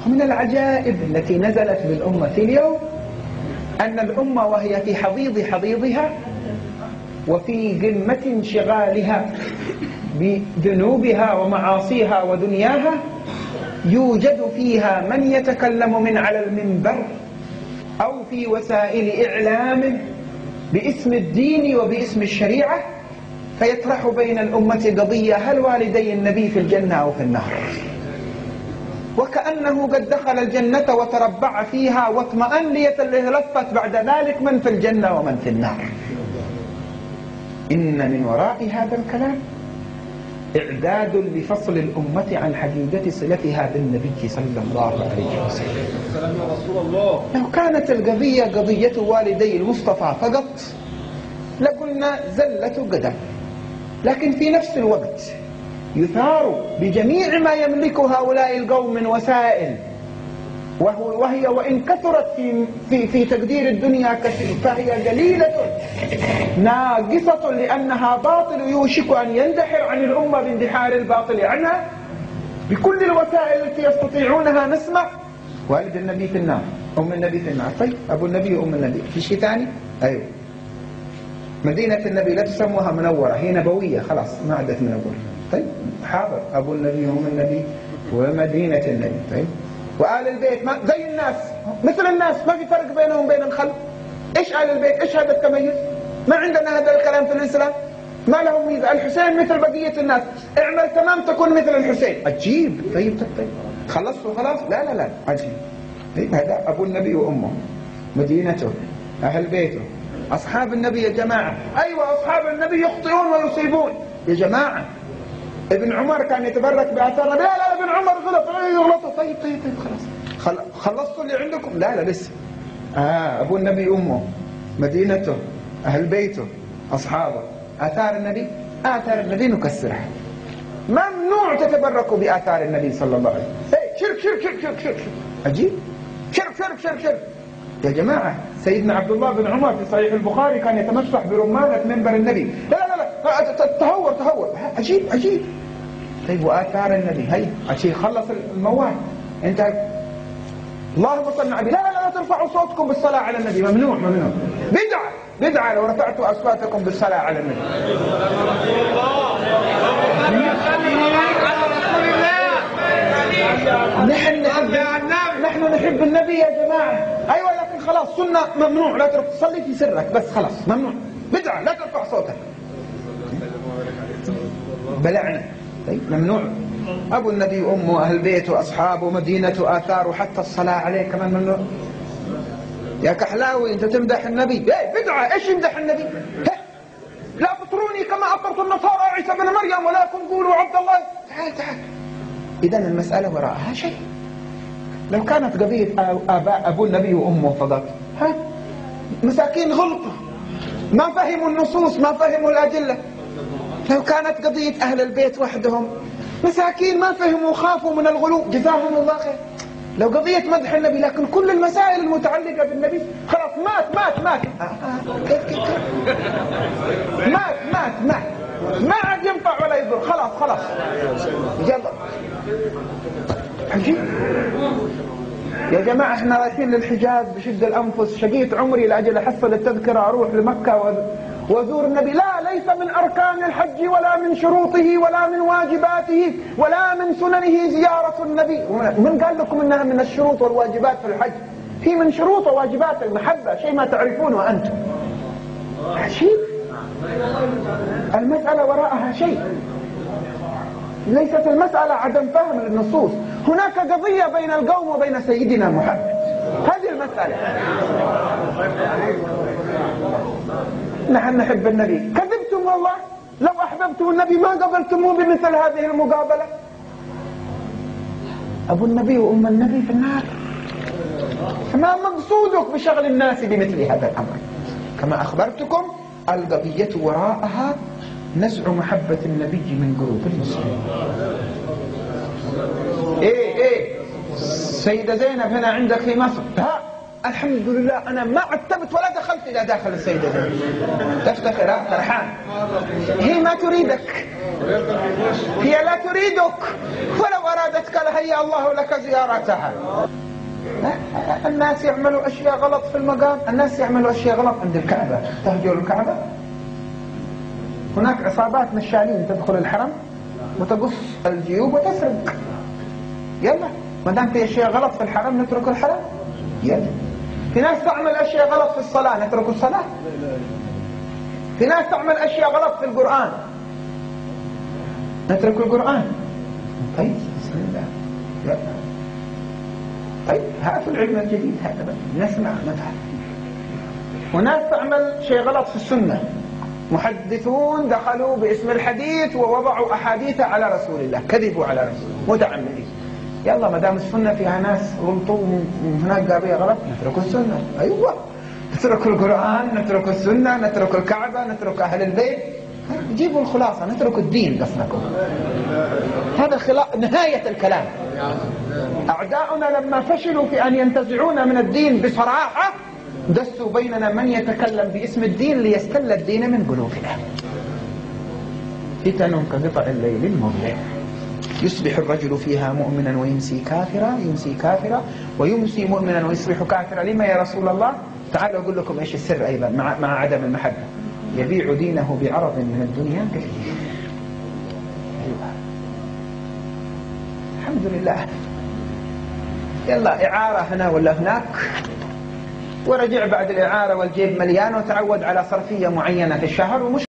من العجائب التي نزلت بالأمة اليوم أن الأمة وهي في حضيض حضيضها وفي قمة انشغالها بذنوبها ومعاصيها ودنياها يوجد فيها من يتكلم من على المنبر أو في وسائل إعلام باسم الدين وباسم الشريعة فيطرح بين الأمة قضية: هل والدي النبي في الجنة أو في النار؟ وكأنه قد دخل الجنة وتربع فيها واطمأن ليتلفت بعد ذلك من في الجنة ومن في النار. إن من وراء هذا الكلام إعداد لفصل الأمة عن حقيقة صلتها بالنبي صلى الله عليه وسلم. لو كانت القضية قضية والدي المصطفى فقط لقلنا زلة قدم، لكن في نفس الوقت يثار بجميع ما يملك هؤلاء القوم من وسائل، وهي وإن كثرت في تقدير الدنيا كثير فهي قليلة ناقصة، لأنها باطل يوشك أن يندحر عن الأمة باندحار الباطل عنها. بكل الوسائل التي يستطيعونها نسمع: والد النبي في النار، أم النبي في النار. طيب أبو النبي وأم النبي في شيء ثاني؟ أيوه. مدينة النبي لا تسموها منورة، هي نبوية خلاص ما عادت منورة. طيب حاضر، أبو النبي وأم النبي ومدينة النبي. طيب وآل البيت ما زي الناس مثل الناس، ما في فرق بينهم وبين الخلق. إيش آل البيت؟ إيش هذا التميز؟ ما عندنا هذا الكلام في الإسلام. ما لهم ميزة. الحسين مثل بقية الناس، اعمل تمام تكون مثل الحسين. عجيب. طيب خلصتوا خلاص؟ لا عجيب. طيب هذا أبو النبي وأمه، مدينته، أهل بيته، أصحاب النبي يا جماعة. أيوة أصحاب النبي يخطئون ويصيبون يا جماعة. ابن عمر كان يتبرك بآثار النبي. لا ابن عمر غلط يغلطوا. طيب خلاص خلصتوا اللي عندكم؟ لا لسه. أبو النبي أمه، مدينته، أهل بيته، أصحابه، آثار النبي نكسرها. ممنوع تتبركوا بآثار النبي صلى الله عليه وسلم. شرك عجيب. شرك يا جماعة. سيدنا عبد الله بن عمر في صحيح البخاري كان يتمسح برمانة منبر النبي. لا تهور عجيب. طيب وآثار النبي هي عشان يخلص الموال انت اللهم صل على النبي. لا ترفعوا صوتكم بالصلاة على النبي. ممنوع. بدعة لو رفعتوا أصواتكم بالصلاة على النبي. نحن نحب النبي يا جماعة. أيوة لكن خلاص سنة ممنوع. لا ترفع، تصلي في سرك بس خلاص ممنوع. بدعة لا ترفع صوتك. بلعنا. طيب ممنوع. أبو النبي وأمه، أهل بيته، أصحابه، مدينته، آثاره، حتى الصلاة عليه كمان ممنوع. يا كحلاوي أنت تمدح النبي. بدعة. إيش يمدح النبي؟ لا تطروني كما أطرت النصارى عيسى بن مريم ولكن قولوا عبد الله. تعال. إذن المسألة وراءها شيء. لو كانت قضية أبو النبي وأمه فقط مساكين غلطوا ما فهموا النصوص ما فهموا الأدلة. لو كانت قضية أهل البيت وحدهم مساكين ما فهموا خافوا من الغلو جزاهم الله خير. لو قضية مدح النبي، لكن كل المسائل المتعلقة بالنبي خلاص مات كيف مات ما عاد ينفع ولا يضر. خلاص يلا. عجيب يا جماعة. احنا رايحين للحجاز بشد الأنفس، شقيت عمري لأجل أحصل التذكرة أروح لمكة وزور النبي. لا، ليس من أركان الحج ولا من شروطه ولا من واجباته ولا من سننه زيارة النبي. من قال لكم إنها من الشروط والواجبات في الحج؟ هي من شروط وواجبات المحبة، شيء ما تعرفونه أنتم. عجيب. المسألة وراءها شيء. ليست المسألة عدم فهم للنصوص. هناك قضية بين القوم وبين سيدنا محمد. هذه المسألة. نحن نحب النبي. كذبتم والله. لو أحببتم النبي ما قبلتموه بمثل هذه المقابلة. أبو النبي وأم النبي في النار. ما مقصودك بشغل الناس بمثل هذا الأمر؟ كما أخبرتكم القضية وراءها نزع محبة النبي من قلوب المسلمين. ايه سيدة زينب هنا عندك في مصر. الحمد لله أنا ما عتبت ولا دخلت إلى داخل السيدة زينب. تفتخر فرحان. هي ما تريدك، هي لا تريدك ولو أرادتك لهيأ الله لك زيارتها. الناس يعملوا أشياء غلط في المقام، الناس يعملوا أشياء غلط عند الكعبة، تهجر الكعبة. هناك عصابات نشالين تدخل الحرم وتقص الجيوب وتسرق. يلا ما دام في أشياء غلط في الحرم نترك الحرم. يلا في ناس تعمل أشياء غلط في الصلاة نترك الصلاة. في ناس تعمل أشياء غلط في القرآن نترك القرآن. طيب بسم الله. يلا طيب هاتوا العلم الجديد هذا نسمع نفهم. وناس تعمل شيء غلط في السنة، محدثون دخلوا باسم الحديث ووضعوا أحاديث على رسول الله، كذبوا على رسول الله متعمدين. يلا ما دام السنة فيها ناس غلطوا وهناك قابية غلط نترك السنة. أيوة نترك القرآن، نترك السنة، نترك الكعبة، نترك أهل البيت. جيبوا الخلاصة، نترك الدين قصدكم. هذا نهاية الكلام. أعداؤنا لما فشلوا في أن ينتزعونا من الدين بصراحة دسوا بيننا من يتكلم باسم الدين ليستل الدين من قلوبنا. فتن كقطع الليل المظلم يصبح الرجل فيها مؤمنا ويمسي كافرا، يمسي كافرا ويمسي مؤمنا ويصبح كافرا. لما يا رسول الله؟ تعالوا أقول لكم إيش السر أيضا مع عدم المحبة. يبيع دينه بعرض من الدنيا كثير. أيوة. الحمد لله. يلا إعارة هنا ولا هناك، ورجع بعد الإعارة والجيب مليان وتعود على صرفية معينة في الشهر ومش